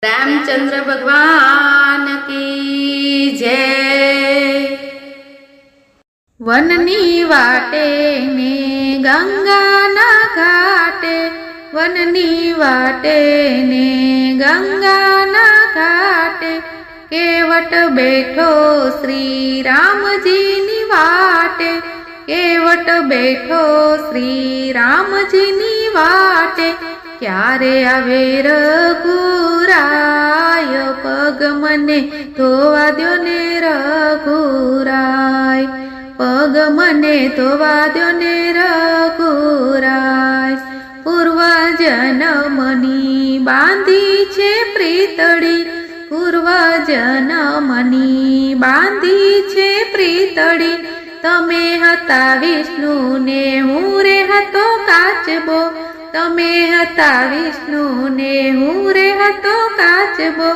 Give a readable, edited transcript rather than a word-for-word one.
रामचंद्र भगवान की जय। वननी वाटे ने गंगाना घाटे, वननी वाटे ने गंगाना घाटे, केवट बैठो श्री रामजीनी वाटे, केवट बैठो श्री रामजीनी वाटे। क्यारे आवे रघुराय, पग मने धोवा द्यो ने रघुराय, पग मने धोवा द्यो ने रघुराय। पूर्व जन्मनी बांधी छे प्रीतड़ी, पूर्व जन्मनी बांधी छे प्रीतड़ी। तमे हता विष्णु ने हूँ रे हतो काचबो, तमे हता विष्णु ने हूँ रे हतो काचबो।